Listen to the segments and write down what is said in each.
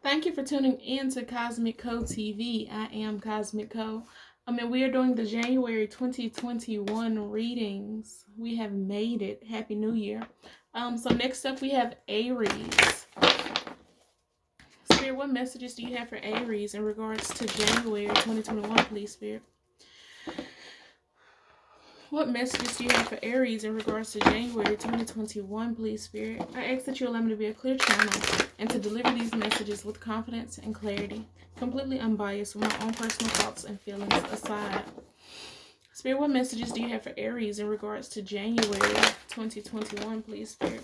Thank you for tuning in to Cosmic Co TV. I am Cosmic Co. And we are doing the January 2021 readings. We have made it. Happy New Year. So next up we have Aries. Spirit, what messages do you have for Aries in regards to January 2021, please, Spirit? What messages do you have for Aries in regards to January 2021, please, Spirit? I ask that you allow me to be a clear channel and to deliver these messages with confidence and clarity, completely unbiased with my own personal thoughts and feelings aside. Spirit, what messages do you have for Aries in regards to January 2021, please, Spirit?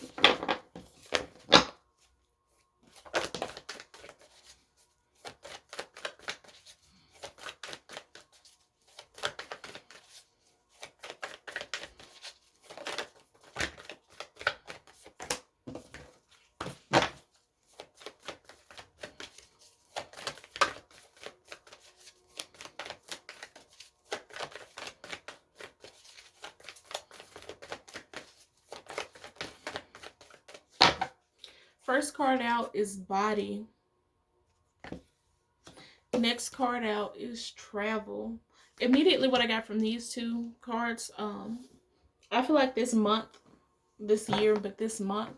First card out is Body. Next card out is Travel. Immediately what I got from these two cards, I feel like this month, this year, but this month,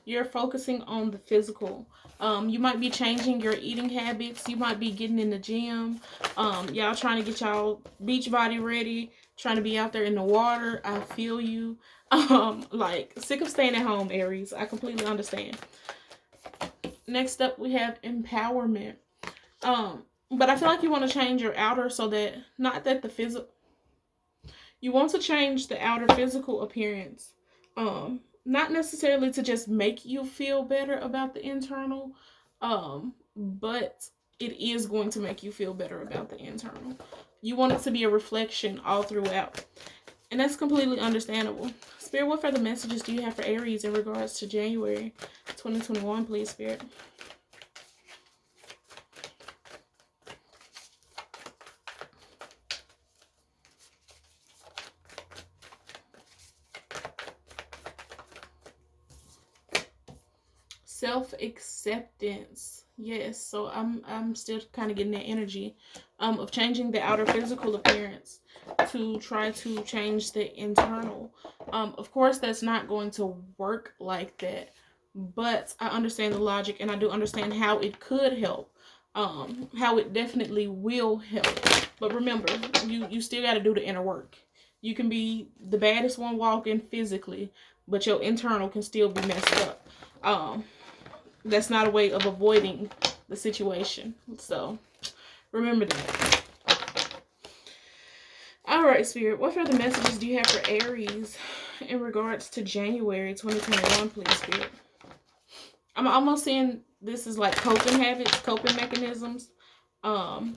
you're focusing on the physical. You might be changing your eating habits. You might be getting in the gym. Y'all trying to get y'all beach body ready, trying to be out there in the water. I feel you. Like sick of staying at home, Aries. I completely understand. Next up, we have Empowerment. But I feel like you want to change your outer so that, not that the physical, you want to change the outer physical appearance. Not necessarily to just make you feel better about the internal, but it is going to make you feel better about the internal. You want it to be a reflection all throughout. And that's completely understandable. Spirit, what further messages do you have for Aries in regards to January 2021, please, Spirit? Self-acceptance. Yes, so I'm still kind of getting that energy of changing the outer physical appearance to try to change the internal. Of course that's not going to work like that, but I understand the logic and I do understand how it could help. How it definitely will help. But remember, you still got to do the inner work. You can be the baddest one walking physically, but your internal can still be messed up. That's not a way of avoiding the situation. So remember that. All right, Spirit, what further messages do you have for Aries in regards to January 2021, please, Spirit? I'm almost saying this is like coping habits, coping mechanisms. I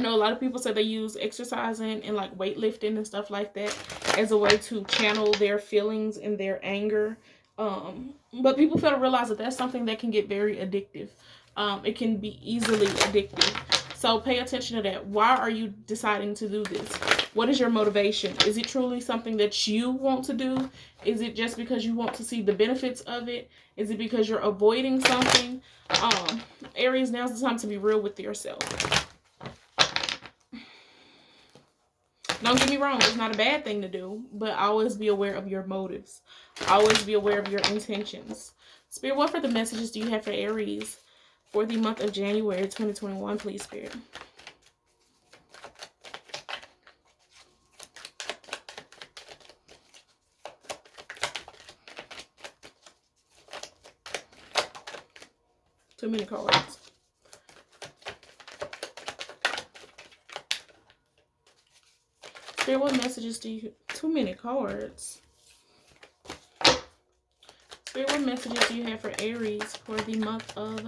know a lot of people say they use exercising and like weightlifting and stuff like that as a way to channel their feelings and their anger. But people fail to realize that that's something that can get very addictive. It can be easily addictive. So pay attention to that. Why are you deciding to do this? What is your motivation? Is it truly something that you want to do? Is it just because you want to see the benefits of it? Is it because you're avoiding something? Aries, now's the time to be real with yourself. Don't get me wrong, it's not a bad thing to do, but always be aware of your motives. Always be aware of your intentions. Spirit, what further messages do you have for Aries for the month of January 2021, please, Spirit? Too many cards. Spirit, what messages do you... Too many cards. Spirit, what messages do you have for Aries for the month of...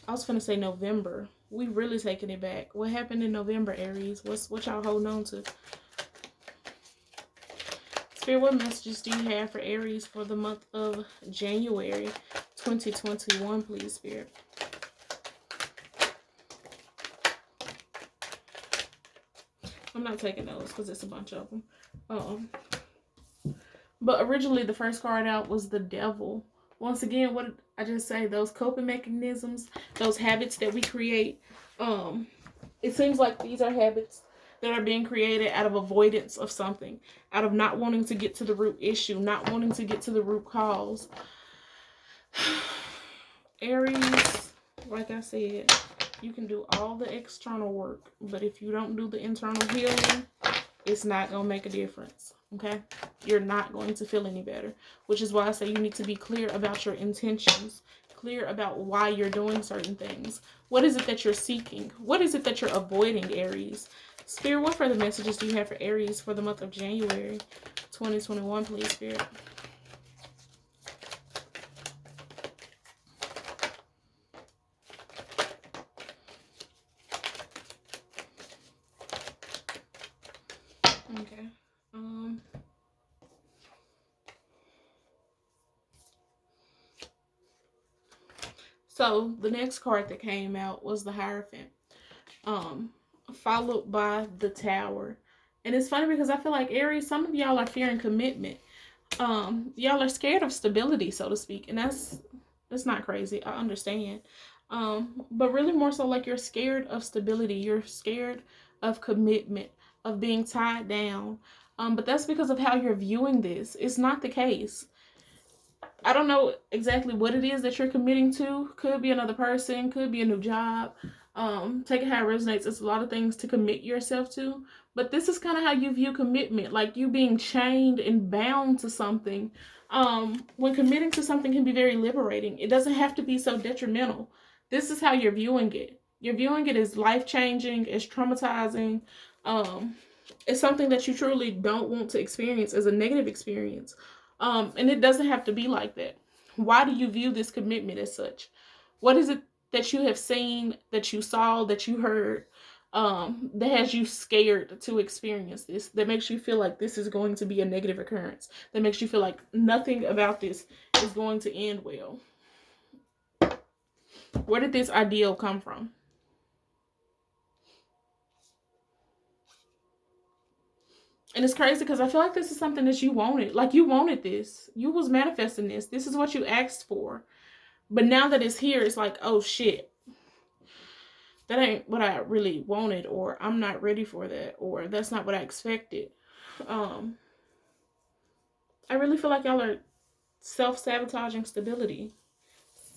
I was going to say November. We really taking it back. What happened in November, Aries? What y'all holding on to? Spirit, what messages do you have for Aries for the month of January 2021, please, Spirit? I'm not taking those because it's a bunch of them. But originally the first card out was the Devil. Once again, what did I just say? Those coping mechanisms, those habits that we create, it seems like these are habits that are being created out of avoidance of something, out of not wanting to get to the root issue, not wanting to get to the root cause. Aries, like I said, you can do all the external work, but if you don't do the internal healing, it's not going to make a difference, okay? You're not going to feel any better, which is why I say you need to be clear about your intentions, clear about why you're doing certain things. What is it that you're seeking? What is it that you're avoiding, Aries? Spirit, what further messages do you have for Aries for the month of January 2021, please, Spirit? Okay. So the next card that came out was the Hierophant, followed by the Tower. And it's funny because I feel like Aries, some of y'all are fearing commitment. Y'all are scared of stability, so to speak, and that's not crazy. I understand. But really more so like you're scared of stability. You're scared of commitment, of being tied down. But that's because of how you're viewing this. It's not the case. I don't know exactly what it is that you're committing to. Could be another person, could be a new job. Take it how it resonates. It's a lot of things to commit yourself to. But this is kind of how you view commitment, like you being chained and bound to something. When committing to something can be very liberating. It doesn't have to be so detrimental. This is how you're viewing it. You're viewing it as life-changing, as traumatizing. It's something that you truly don't want to experience as a negative experience. And it doesn't have to be like that. Why do you view this commitment as such? What is it that you have seen, that you saw, that you heard, that has you scared to experience this, that makes you feel like this is going to be a negative occurrence, that makes you feel like nothing about this is going to end well? Where did this ideal come from? And it's crazy because I feel like this is something that you wanted. Like you wanted this. You was manifesting this. This is what you asked for. But now that it's here, it's like, oh shit. That ain't what I really wanted, or I'm not ready for that, or that's not what I expected. I really feel like y'all are self-sabotaging stability.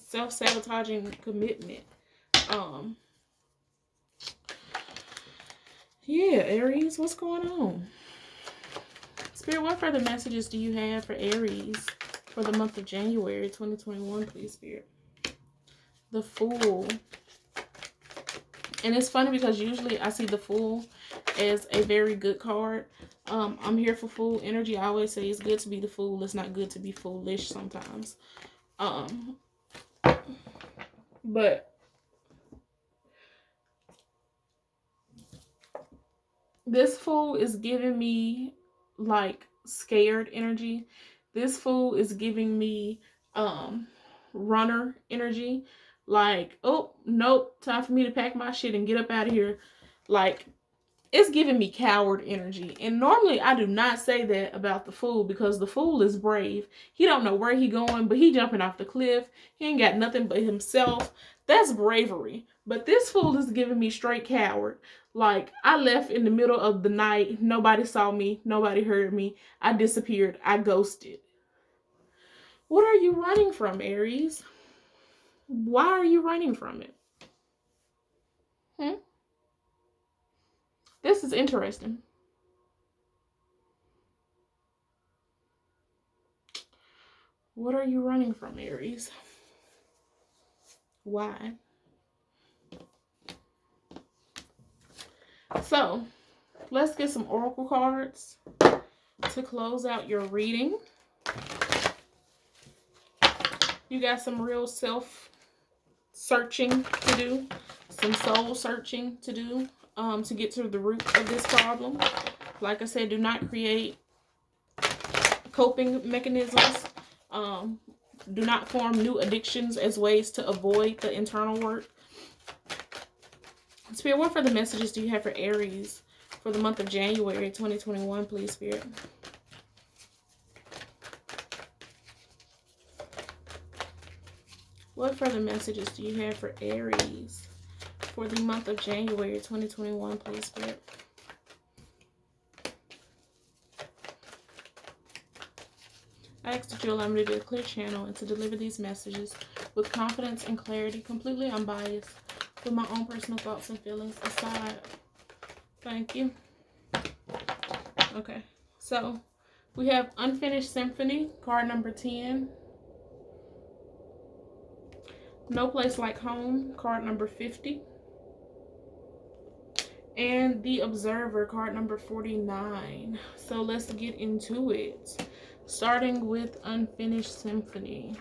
Self-sabotaging commitment. Yeah, Aries, what's going on? Spirit, what further messages do you have for Aries for the month of January 2021, please, Spirit? The Fool. And it's funny because usually I see the Fool as a very good card. I'm here for Fool energy. I always say it's good to be the Fool. It's not good to be foolish sometimes. But this Fool is giving me like scared energy. This Fool is giving me runner energy. Like, oh nope, time for me to pack my shit and get up out of here. Like, it's giving me coward energy. And normally I do not say that about the Fool because the Fool is brave. He don't know where he going, but he jumping off the cliff. He ain't got nothing but himself. That's bravery. But this Fool is giving me straight coward. Like, I left in the middle of the night. Nobody saw me. Nobody heard me. I disappeared. I ghosted. What are you running from, Aries? Why are you running from it? This is interesting. What are you running from, Aries? Why? So, let's get some oracle cards to close out your reading. You got some real self-searching to do, some soul-searching to do, to get to the root of this problem. Like I said, do not create coping mechanisms. Do not form new addictions as ways to avoid the internal work. Spirit, what further messages do you have for Aries for the month of January 2021, please, Spirit? What further messages do you have for Aries for the month of January 2021, please, Spirit? I ask that you allow me to be a clear channel and to deliver these messages with confidence and clarity, completely unbiased, with my own personal thoughts and feelings aside. Thank you. Okay, so we have Unfinished Symphony, card number 10. No Place Like Home, card number 50. And The Observer, card number 49. So let's get into it. Starting with Unfinished Symphony.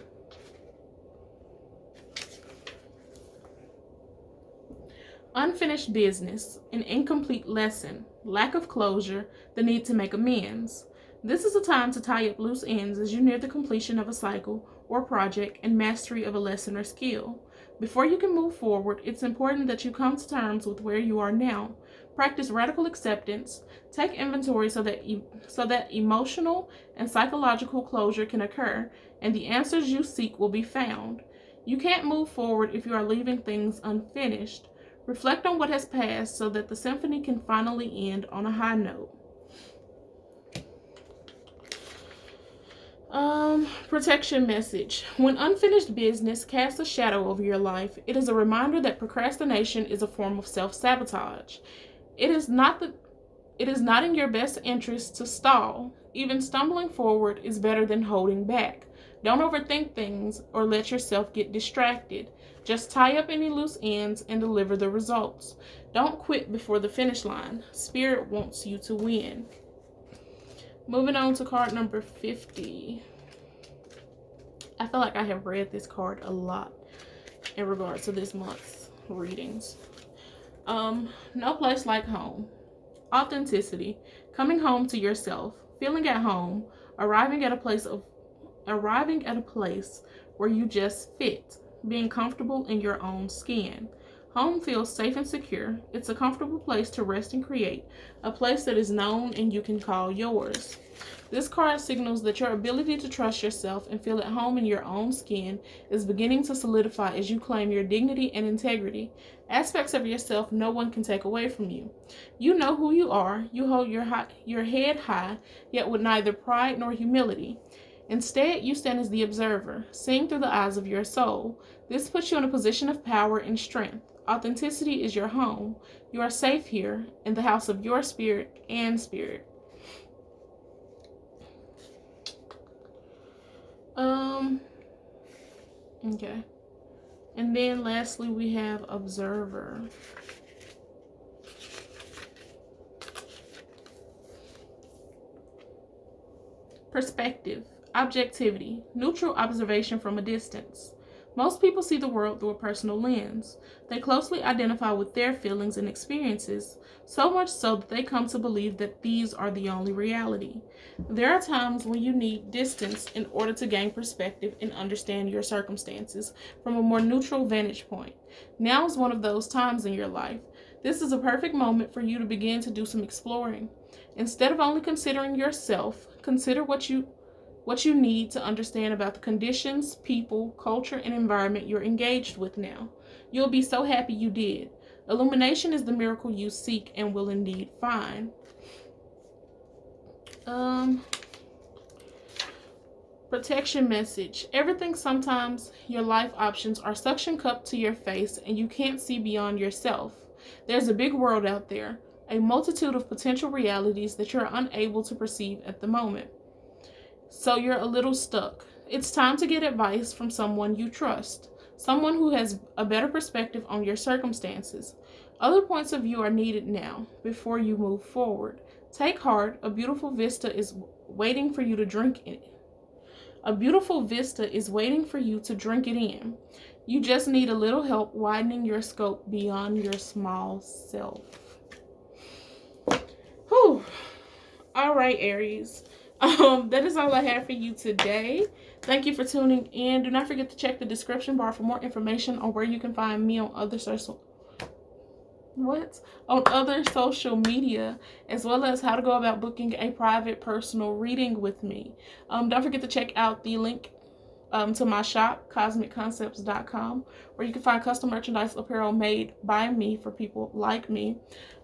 Unfinished business, an incomplete lesson, lack of closure, the need to make amends. This is a time to tie up loose ends as you near the completion of a cycle or project and mastery of a lesson or skill. Before you can move forward, it's important that you come to terms with where you are now. Practice radical acceptance. Take inventory so that emotional and psychological closure can occur and the answers you seek will be found. You can't move forward if you are leaving things unfinished. Reflect on what has passed so that the symphony can finally end on a high note. Protection message. When unfinished business casts a shadow over your life, it is a reminder that procrastination is a form of self-sabotage. It is not in your best interest to stall. Even stumbling forward is better than holding back. Don't overthink things or let yourself get distracted. Just tie up any loose ends and deliver the results. Don't quit before the finish line. Spirit wants you to win. Moving on to card number 50. I feel like I have read this card a lot in regards to this month's readings. No Place Like Home. Authenticity. Coming home to yourself. Feeling at home. Arriving at a place where you just fit. Being comfortable in your own skin. Home feels safe and secure. It's a comfortable place to rest and create, a place that is known and you can call yours. This card signals that your ability to trust yourself and feel at home in your own skin is beginning to solidify as you claim your dignity and integrity, aspects of yourself no one can take away from you. You know who you are. You hold your head high, yet with neither pride nor humility. Instead, you stand as the observer, seeing through the eyes of your soul. This puts you in a position of power and strength. Authenticity is your home. You are safe here, in the house of your spirit and spirit. Okay. And then lastly, we have Observer. Perspective. Objectivity. Neutral observation from a distance. Most people see the world through a personal lens. They closely identify with their feelings and experiences, so much so that they come to believe that these are the only reality. There are times when you need distance in order to gain perspective and understand your circumstances from a more neutral vantage point. Now is one of those times in your life. This is a perfect moment for you to begin to do some exploring. Instead of only considering yourself, consider what you need to understand about the conditions, people, culture, and environment you're engaged with now. You'll be so happy you did. Illumination is the miracle you seek and will indeed find. Protection message. Everything sometimes your life options are suction cupped to your face and you can't see beyond yourself. There's a big world out there, a multitude of potential realities that you're unable to perceive at the moment. So you're a little stuck. It's time to get advice from someone you trust, someone who has a better perspective on your circumstances. Other points of view are needed now before you move forward. Take heart. A beautiful vista is waiting for you to drink it. A beautiful vista is waiting for you to drink it in. You just need a little help widening your scope beyond your small self. Whew. All right, Aries. That is all I have for you today. Thank you for tuning in. Do not forget to check the description bar for more information on where you can find me on other social media, as well as how to go about booking a private personal reading with me. Don't forget to check out the link to my shop, KosmicKoncepts.com, where you can find custom merchandise apparel made by me for people like me.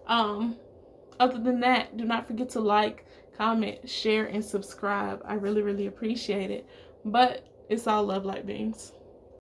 Other than that, do not forget to like, comment, share, and subscribe. I really, really appreciate it. But it's all love, light beings.